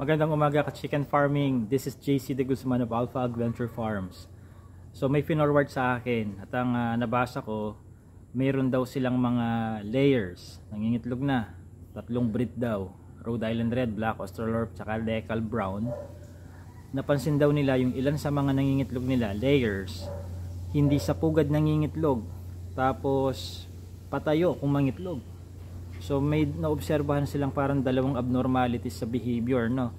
Magandang umaga ka chicken farming. This is JC De Guzman of Alpha Adventure Farms. So may finorward sa akin at ang nabasa ko, mayroon daw silang mga layers. Nangingitlog na. 3 breed daw. Rhode Island Red, Black Australorp, tsaka Decal Brown. Napansin daw nila yung ilan sa mga nangingitlog nila, layers, hindi sa pugad nangingitlog. Tapos patayo kung mangitlog. So may naobserbahan silang parang dalawang abnormalities sa behavior, no?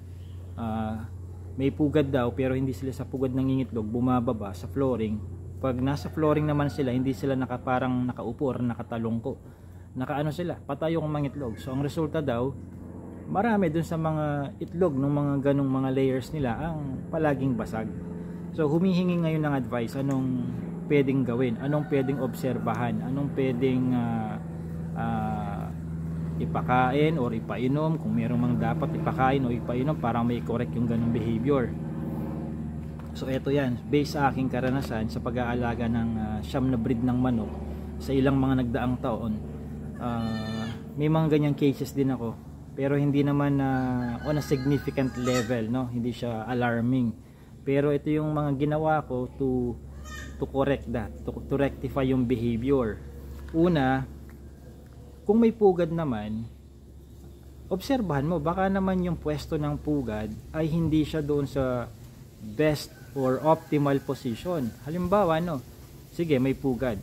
May pugad daw pero hindi sila sa pugad nangingitlog, bumababa sa flooring. Pag nasa flooring naman sila, hindi sila parang nakaupo or nakatalongko. Nakaano sila, patayo kung mangitlog. So ang resulta daw, marami dun sa mga itlog ng mga ganong mga layers nila ang palaging basag. So humihingi ngayon ng advice, anong pwedeng gawin, anong pwedeng obserbahan, anong pwedeng ipakain or ipainom, kung mayroong mga dapat ipakain o ipainom para may correct yung ganong behavior. So eto yan, based sa aking karanasan sa pag-aalaga ng siyam na breed ng manok sa ilang mga nagdaang taon, may mga ganyang cases din ako, pero hindi naman on a significant level, no? Hindi siya alarming, pero ito yung mga ginawa ko to correct that, to rectify yung behavior. Una, kung may pugad naman, obserbahan mo, baka naman yung pwesto ng pugad ay hindi siya doon sa best or optimal position. Halimbawa, no, sige, may pugad,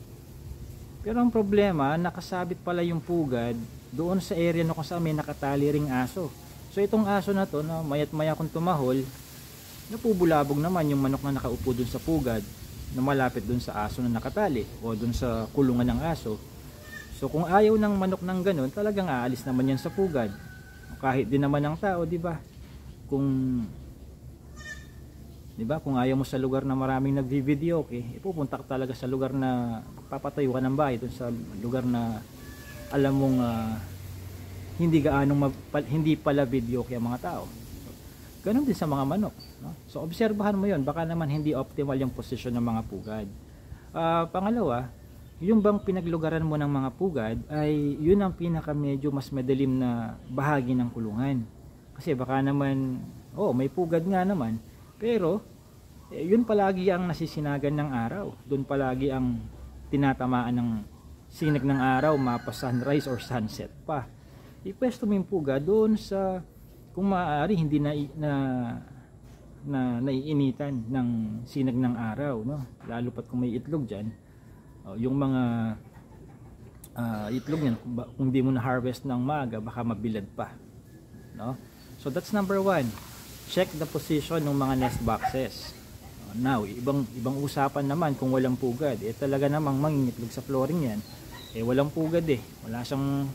pero ang problema, nakasabit pala yung pugad doon sa area na kung saan may nakatali ring aso. So itong aso na to, no, mayat maya kung tumahol, napubulabog naman yung manok na nakaupo doon sa pugad na malapit doon sa aso na nakatali o doon sa kulungan ng aso. So kung ayaw ng manok ng ganun, talagang aalis naman yan sa pugad. Kahit din naman ng tao, 'di ba? Kung ayaw mo sa lugar na maraming nagvi-video, okay, ipupunta ka talaga sa lugar na papatayo ka ng bahay, doon sa lugar na alam mong hindi pala video kaya mga tao. So, ganun din sa mga manok, no? So obserbahan mo 'yon, baka naman hindi optimal yung posisyon ng mga pugad. Pangalawa, yung bang pinaglugaran mo ng mga pugad ay yun ang pinaka medyo mas madilim na bahagi ng kulungan. Kasi baka naman, may pugad nga naman, pero yun palagi ang nasisinagan ng araw. Doon palagi ang tinatamaan ng sinag ng araw, mapa sunrise or sunset pa. Ipwesto mo yung pugad doon sa, kung maaari, hindi naiinitan ng sinag ng araw, no? Lalo pat kung may itlog dyan. Yung mga itlog niyan, kung di mo na harvest ng maaga, baka mabilad pa, no? So that's number 1. Check the position ng mga nest boxes. Now, ibang usapan naman kung walang pugad. Talaga namang mangingitlog sa flooring yan. Walang pugad, wala siyang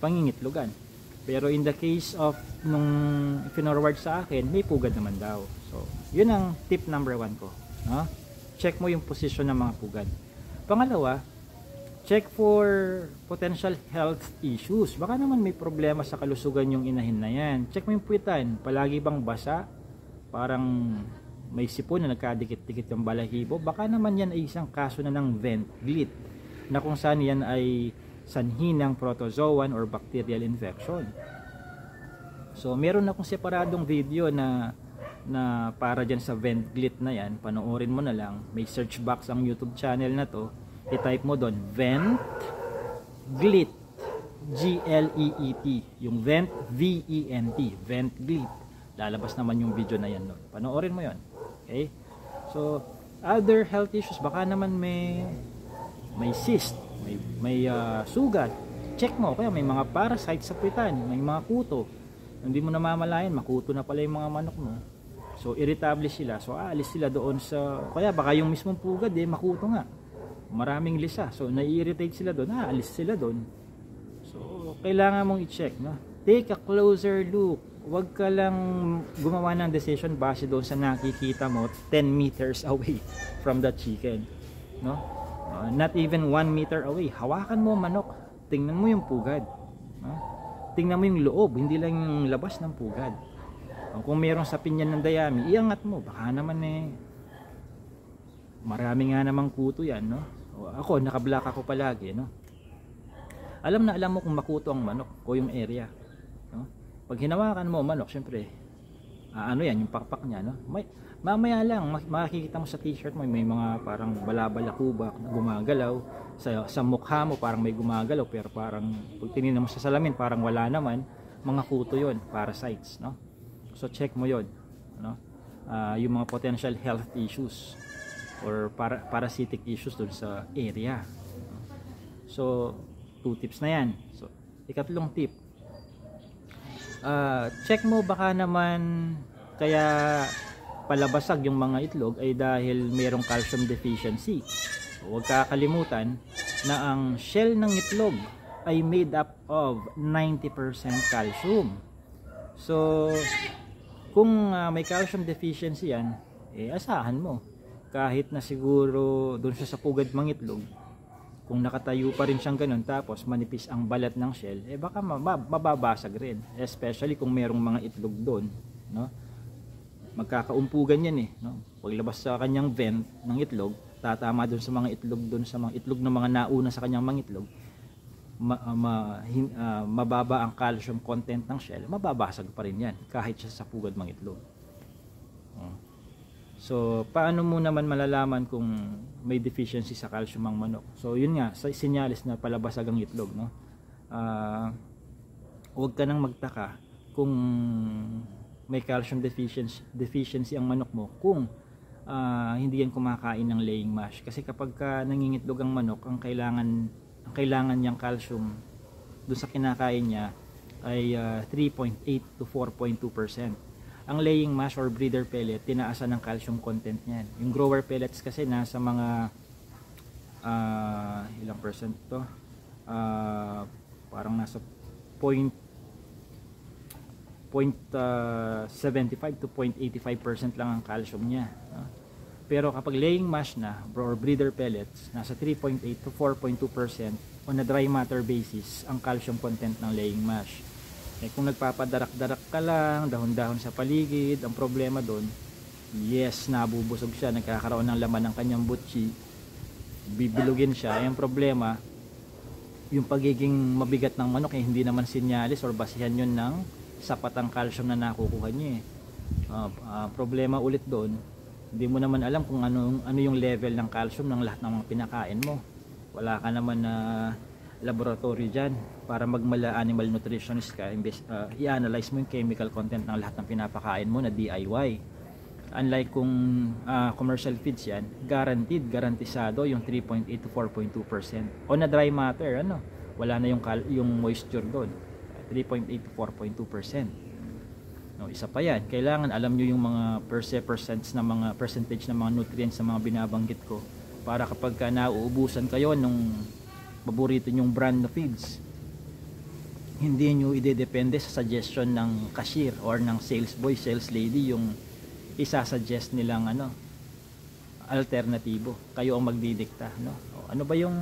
pangingitlogan. Pero in the case of nung finorward sa akin, may pugad naman daw. So yun ang tip number 1 ko, no? Check mo yung position ng mga pugad. Pangalawa, check for potential health issues. Baka naman may problema sa kalusugan yung inahin na yan. Check mo yung puwitan. Palagi bang basa? Parang may sipon na nagkadikit-dikit yung balahibo. Baka naman yan ay isang kaso na ng vent glit, na kung saan yan ay sanhi ng protozoan or bacterial infection. So meron akong separadong video na para dyan sa vent glit na yan, panoorin mo na lang. May search box ang YouTube channel na to, i-type mo doon vent glit, G-L-E-E-T, yung vent, V-E-N-T, vent glit. Lalabas naman yung video na yan doon, panoorin mo yon. Okay, so other health issues, baka naman may cyst, may sugat, check mo. Kaya may mga parasites sa puwitan, may mga kuto, hindi mo namamalayan, makuto na pala yung mga manok mo. So irritable sila, so aalis sila doon sa, kaya baka yung mismong pugad makuto nga, maraming lisa, so nai-irritate sila doon, aalis sila doon. So kailangan mong i-check, no? Take a closer look. Huwag ka lang gumawa ng decision base doon sa nakikita mo 10 meters away from the chicken, no? Not even 1 meter away. Hawakan mo manok, tingnan mo yung pugad, no? Tingnan mo yung loob, hindi lang yung labas ng pugad. Kung mayroong sa pinyan ng dayami, iangat mo. Baka naman marami nga namang kuto yan, no? Ako, nakablock ako palagi, no? Alam na alam mo kung makuto ang manok o yung area, no? Pag hinawakan mo manok, syempre ano yan, yung pakpak niya, no? Mamaya lang makikita mo sa t-shirt mo may mga parang balabalakubak na gumagalaw sa mukha mo, parang may gumagalaw pero parang pag tinignan mo sa salamin parang wala naman. Mga kuto yon, parasites, no? So check mo yon, no? Yung mga potential health issues or parasitic issues dun sa area. So 2 tips na yan. So ikatlong tip, check mo baka naman kaya palabasag yung mga itlog ay dahil mayroong calcium deficiency. Huwag kakalimutan na ang shell ng itlog ay made up of 90% calcium. So kung may calcium deficiency yan, asahan mo kahit na siguro doon siya sa pugad ng itlog, kung nakatayo pa rin siyang ganun tapos manipis ang balat ng shell, baka mababasag rin, especially kung merong mga itlog doon, no? Magkakaumpugan yan, no? Paglabas sa kanyang vent ng itlog, tatama doon sa mga itlog ng mga nauna sa kanyang mga itlog, mababa ang calcium content ng shell, mababasag pa rin yan kahit siya sa pugad ng itlog. So paano mo naman malalaman kung may deficiency sa calcium ang manok? So yun nga, sa sinyalis na palabasag ang itlog, no? Huwag ka nang magtaka kung may calcium deficiency ang manok mo kung hindi yan kumakain ng laying mash. Kasi kapag nangingitlog ang manok, ang kailangan niyang calcium doon sa kinakain niya ay 3.8 to 4.2%. Ang laying mash or breeder pellet, tinaasan ng calcium content niyan. Yung grower pellets kasi nasa mga ilang percent to? Parang nasa 0.75 to 0.85% lang ang calcium niya, no? Pero kapag laying mash na or breeder pellets, nasa 3.8 to 4.2% on a dry matter basis ang calcium content ng laying mash. Kung nagpapadarak-darak ka lang, dahon-dahon sa paligid, ang problema doon, yes, nabubusog siya, nagkakaroon ng laman ng kanyang butchi, bibilugin siya. Yung problema, yung pagiging mabigat ng manok, hindi naman sinyalis or basihan yun ng sapat ang calcium na nakukuha niya. Problema ulit doon, hindi mo naman alam kung ano yung level ng calcium ng lahat ng mga pinakain mo. Wala ka naman na laboratory dyan para magmala animal nutritionist ka, i-analyze mo yung chemical content ng lahat ng pinapakain mo na DIY. Unlike kung commercial feeds yan, garantisado yung 3.8 to 4.2%. On a dry matter, wala na yung moisture doon. 3.8 to 4.2%. No, isa pa yan, kailangan alam nyo yung mga percentage ng mga nutrients na mga binabanggit ko para kapag nauubusan kayo nung paborito nyong brand na feeds, hindi nyo idedepende sa suggestion ng cashier or ng sales boy, sales lady yung isasuggest nilang alternatibo. Kayo ang magdidikta, no? Ano ba yung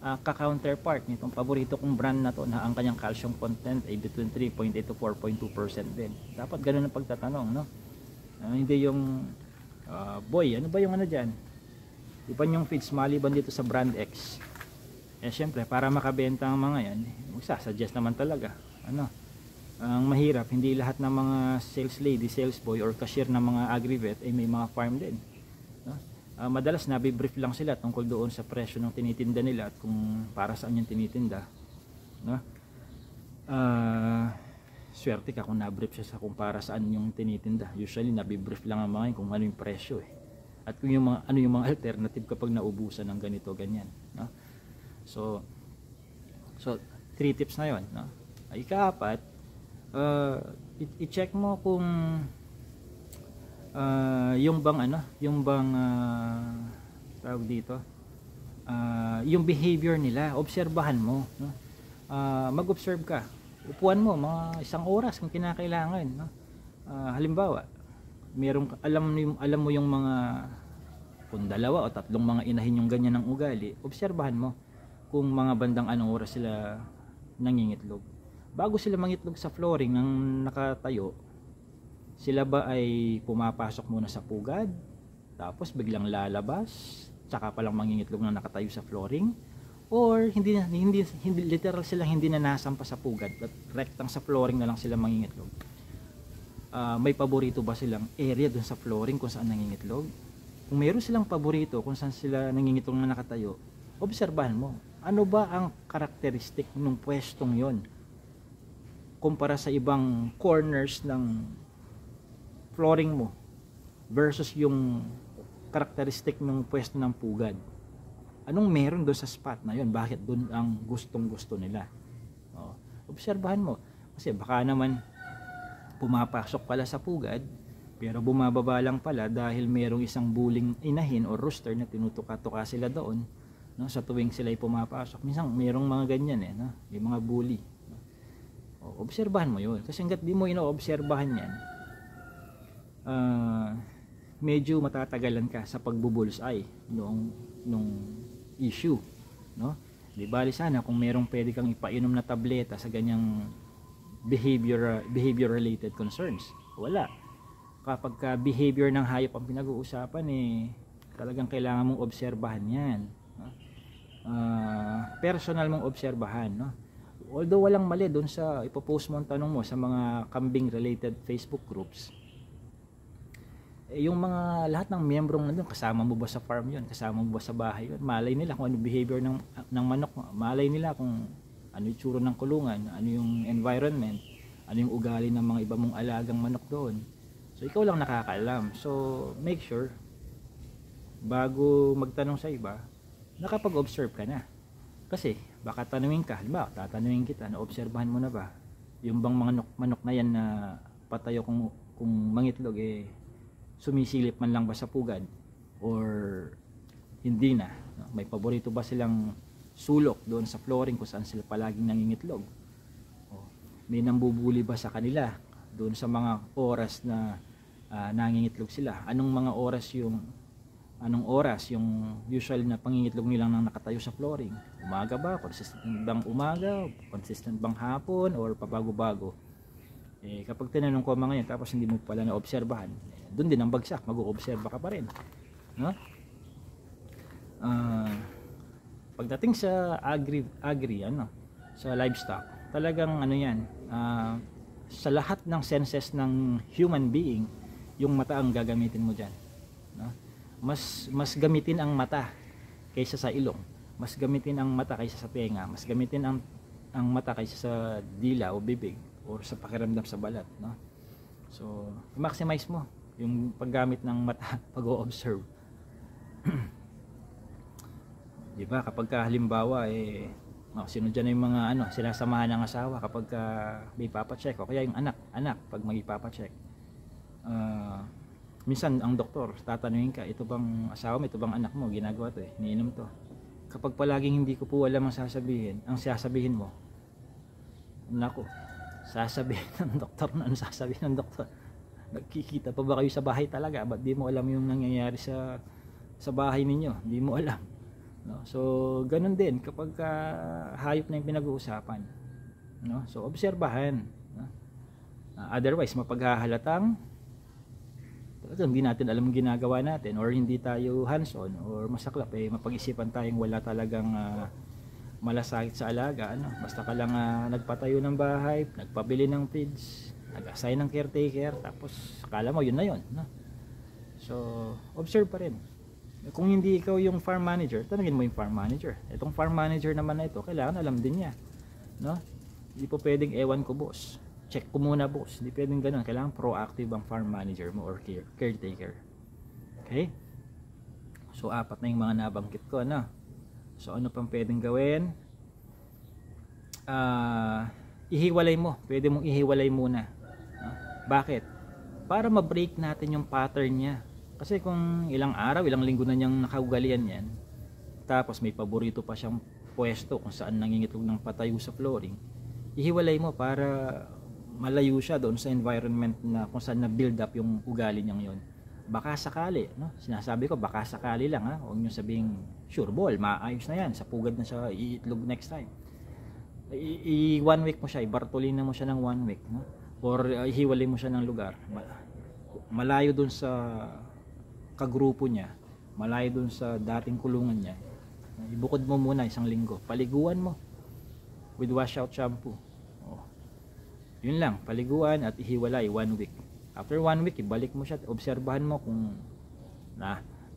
ka-counterpart nitong paborito kong brand na to na ang kanyang calcium content ay between 3.8 to 4.2% din. Dapat ganun ang pagtatanong, no? Hindi yung boy, ano ba yung dyan? Iba yung feeds maliban dito sa brand X. Syempre, para makabenta ang mga yan, magsasuggest naman talaga. Ang mahirap, hindi lahat ng mga sales lady, sales boy, or cashier ng mga agri-vet ay may mga farm din. Madalas nabibrief lang sila tungkol doon sa presyo ng tinitinda nila at kung para saan yung tinitinda, no? Swerte ka kung nabrief siya sa kung para saan yung tinitinda. Usually nabibrief lang ang mga kung ano yung presyo at kung yung ano yung mga alternative kapag naubusan ng ganito ganyan, no? So 3 tips na yon, no? Ika-4, i-check mo kung yung bang tawag dito, yung behavior nila, obserbahan mo, no? Mag-observe ka, upuan mo mga 1 oras kung kinakailangan, no? Halimbawa, alam mo yung mga kung 2 o 3 mga inahin yung ganyan ng ugali, obserbahan mo kung mga bandang anong oras sila nangingitlog. Bago sila mangitlog sa flooring ng nakatayo, sila ba ay pumapasok muna sa pugad tapos biglang lalabas tsaka palang mangingitlog na nakatayo sa flooring, or hindi literal sila hindi na nasampa sa pugad at rektang sa flooring na lang sila mangingitlog? may paborito ba silang area dun sa flooring kung saan nangingitlog? Kung meron silang paborito kung saan sila nangingitlog na nakatayo, obserbahan mo. Ano ba ang karakteristik ng pwestong yon kumpara sa ibang corners ng flooring mo versus yung karakteristik ng pwesto ng pugad? Anong meron doon sa spot na yon? Bakit doon ang gustong-gusto nila? Obserbahan mo. Kasi baka naman pumapasok pala sa pugad pero bumababa lang pala dahil merong isang buling inahin o rooster na tinutuka-tuka sila doon, no, sa tuwing sila ay pumapasok. Minsan merong mga ganyan no, yung mga bully. Obserbahan mo yun. Kasi hanggat di mo ino-obserbahan yan, medyo matatagalan ka sa pagbubulsay nung issue, no? Di bali sana kung merong pwede kang ipainom na tableta sa ganyang behavior related concerns. Wala. Kapag ka behavior ng hayop ang pinag-uusapan, talagang kailangan mong obserbahan yan, no? Personal mong obserbahan, no? Although walang mali doon sa ipopost mo ang tanong mo sa mga kambing related Facebook groups, yung mga lahat ng miyembrong nandun, kasama mo ba sa farm yun, kasama mo ba sa bahay yun, malay nila kung ano behavior ng manok, malay nila kung ano yung tsura ng kulungan, ano yung environment, ano yung ugali ng mga iba mong alagang manok doon. So ikaw lang nakakaalam. So make sure bago magtanong sa iba, nakapag-observe ka na. Kasi baka tanungin ka, halimbawa tatanungin kita, naobserbahan mo na ba yung bang mga manok na yan na patayo kung mangitlog sumisilip man lang ba sa pugad or hindi na? May paborito ba silang sulok doon sa flooring kung saan sila palaging nangingitlog? May nambubuli ba sa kanila doon sa mga oras na nangingitlog sila? Anong oras yung usual na pangingitlog nilang nang nakatayo sa flooring? Umaga ba? Consistent bang umaga? Consistent bang hapon? Or pabago-bago? Kapag tinanong ko mga yan tapos hindi mo pala na-obserbahan, doon din ang bagsak, mag-oobserba ka pa rin, no? Pagdating sa sa livestock, talagang yan, sa lahat ng senses ng human being, yung mata ang gagamitin mo dyan, no? Mas gamitin ang mata kaysa sa ilong, mas gamitin ang mata kaysa sa tenga, mas gamitin ang mata kaysa sa dila o bibig or sa pakiramdam sa balat, no? So i-maximize mo yung paggamit ng mata pag-o-observe. Di ba kapag halimbawa sino dyan yung mga sinasamahan ng asawa kapag may papacheck o kaya yung anak pag mag-ipapacheck, minsan ang doktor tatanungin ka, ito bang asawa mo, ito bang anak mo ginagawa to, iniinom to. Kapag palaging hindi ko po alam ang sasabihin mo, nako, sasabihin ng doktor na ano sasabihin ng doktor? Nagkikita pa ba kayo sa bahay talaga? Ba't di mo alam yung nangyayari sa bahay ninyo? Di mo alam, no? So ganun din kapag hayop na yung pinag-uusapan, no? So obserbahan, no? Otherwise mapaghahalatang talagang hindi natin alam ang ginagawa natin or hindi tayo hands-on or masaklap, mapag-isipan tayong wala talagang malasakit sa alaga, basta ka lang nagpatayo ng bahay, nagpabili ng feeds, nag-assign ng caretaker, tapos akala mo yun na yun, no? So observe pa rin. Kung hindi ikaw yung farm manager, tanungin mo yung farm manager. Itong farm manager naman na ito, kailangan alam din niya, no? Hindi po pwedeng ewan ko boss, check ko muna boss, hindi pwedeng ganun. Kailangan proactive ang farm manager mo or caretaker. Okay, so 4 na yung mga nabanggit ko, so ano pang pwedeng gawin? Ihiwalay mo, pwede mong ihiwalay muna, no? Bakit? Para ma-break natin yung pattern niya. Kasi kung ilang araw, ilang linggo na niyang nakaugalian yan, tapos may paborito pa siyang pwesto kung saan nangingitlog ng patayo sa flooring, ihiwalay mo para malayo siya doon sa environment na kung saan na-build up yung ugali niyang yon. Baka sakali, no? Sinasabi ko, baka sakali lang, huwag niyo sabihing sure ball, maayos na yan, sa pugad na siya iitlog next time. 1 week mo siya, ibartolina mo siya ng 1 week, no? Or ihiwalay mo siya ng lugar, malayo doon sa kagrupo niya, malayo doon sa dating kulungan niya. Ibukod mo muna 1 linggo, paliguan mo with washout shampoo. Yun lang, paliguan at ihiwalay 1 week. After 1 week, ibalik mo siya, obserbahan mo kung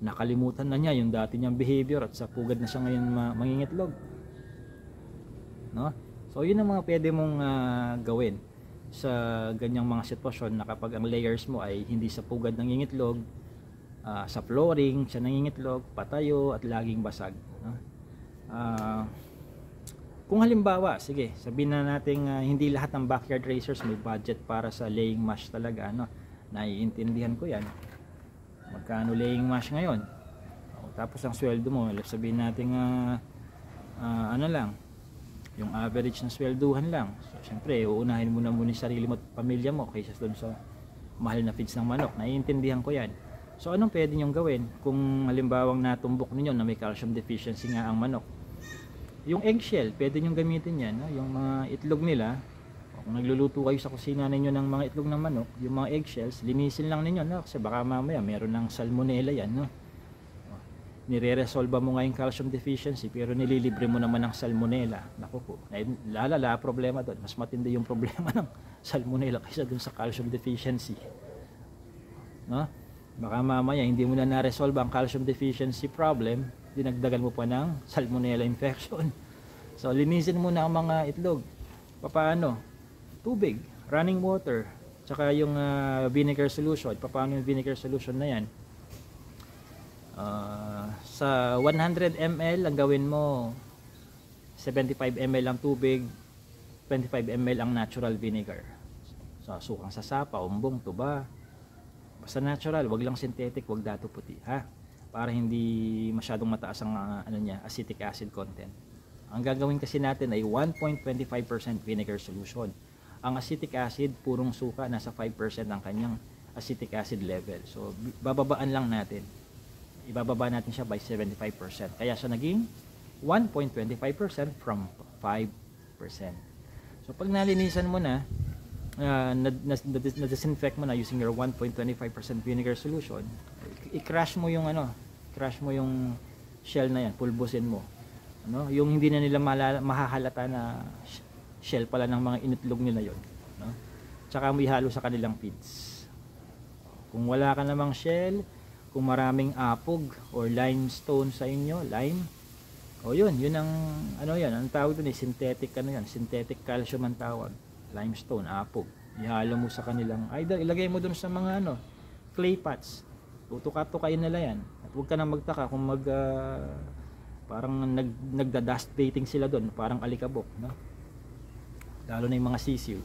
nakalimutan na niya yung dati niyang behavior at sa pugad na siya ngayon mangingitlog, no? So yun ang mga pwede mong gawin sa ganyang mga sitwasyon na kapag ang layers mo ay hindi sa pugad nangingitlog, sa flooring siya nangingitlog, patayo at laging basag, no? Kung halimbawa, sige, sabihin na natin hindi lahat ng backyard racers may budget para sa laying mash talaga, no? Naiintindihan ko yan. Magkano laying mash ngayon? Tapos ang sweldo mo, sabihin natin ano lang, yung average na swelduhan lang. So syempre, uunahin mo na muna yung sarili mo at pamilya mo kaysa doon sa mahal na feeds ng manok. Naiintindihan ko yan. So anong pwede nyong gawin kung halimbawang natumbok ninyo na may calcium deficiency nga ang manok? Yung eggshell, pwede nyong gamitin yan, no? Yung mga itlog nila, kung nagluluto kayo sa kusina ninyo ng mga itlog ng manok, yung mga eggshells, linisin lang ninyo, no? Kasi baka mamaya meron ng salmonella yan, no? Nire-resolve mo nga yung calcium deficiency pero nililibre mo naman ng salmonella. Naku po, lalala problema doon. Mas matindi yung problema ng salmonella kaysa doon sa calcium deficiency, no? Baka mamaya hindi mo na na-resolve ang calcium deficiency problem, dinagdagan mo pa ng salmonella infection. So linisin mo na ang mga itlog. Paano? Tubig, running water, tsaka yung vinegar solution. Paano yung vinegar solution na yan? Sa 100 ml ang gawin mo 75 ml ang tubig, 25 ml ang natural vinegar. So sukang sa sapa, umbong, tuba, basta natural, wag lang synthetic, wag dato puti, ha, para hindi masyadong mataas ang acetic acid content. Ang gagawin kasi natin ay 1.25% vinegar solution. Ang acetic acid, purong suka, nasa 5% ang kanyang acetic acid level. So bababaan lang natin, ibababa natin siya by 75%. Kaya siya naging 1.25% from 5%. So pag nalinisan mo na, na-disinfect mo na using your 1.25% vinegar solution, i-crush mo yung crush mo yung shell na yan, pulbusin mo. Yung hindi na nila mahahalata na shell pala ng mga initlog nila yon, no? Tsaka mo ihalo sa kanilang feeds. Kung wala ka namang shell, kung maraming apog or limestone sa inyo, lime, yun ang ang tawag doon, synthetic synthetic calcium ang tawag, limestone, apog. Ihalo mo sa kanilang, either ilagay mo doon sa mga clay pots, tutuka-tukain nila yan. At huwag ka nang magtaka kung parang nagda-dust baiting sila doon, parang alikabok, no? Lalo na yung mga sisiw.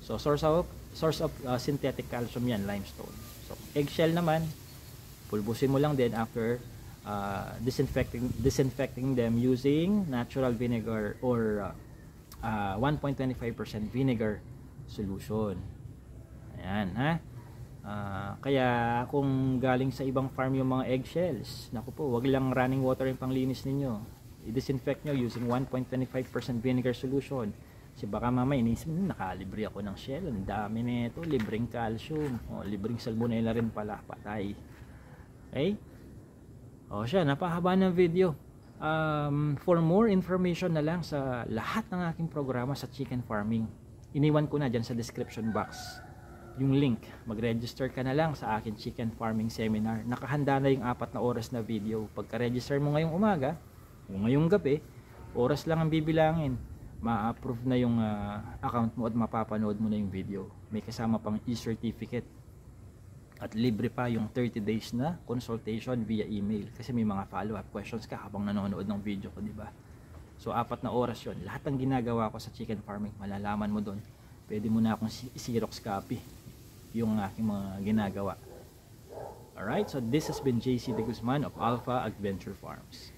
So source of synthetic calcium yan, limestone. So eggshell naman, pulbusin mo lang din after disinfecting them using natural vinegar or 1.25% vinegar solution. Ayan, ha? Kaya kung galing sa ibang farm yung mga eggshells, naku po, wag lang running water yung panglinis ninyo. I-disinfect nyo using 1.25% vinegar solution. Kasi baka mamaya inisip nyo, nakalibre ako ng shell, ang dami nito, libreng calcium, libreng salmonella rin pala, patay. Okay? Siya, napahaba ng video. For more information na lang sa lahat ng aking programa sa chicken farming, iniwan ko na dyan sa description box yung link. Mag-register ka na lang sa akin chicken farming seminar. Nakahanda na yung 4 na oras na video. Pagka-register mo ngayong umaga o ngayong gabi, oras lang ang bibilangin, ma-approve na yung account mo at mapapanood mo na yung video. May kasama pang e-certificate at libre pa yung 30 days na consultation via email, kasi may mga follow-up questions ka habang nanonood ng video ko, di ba? So 4 na oras yun. Lahat ng ginagawa ko sa chicken farming, malalaman mo doon. Pwede mo na akong i-xerox copy yung aking mga ginagawa. Alright, so this has been JC De Guzman of Alpha Adventure Farms.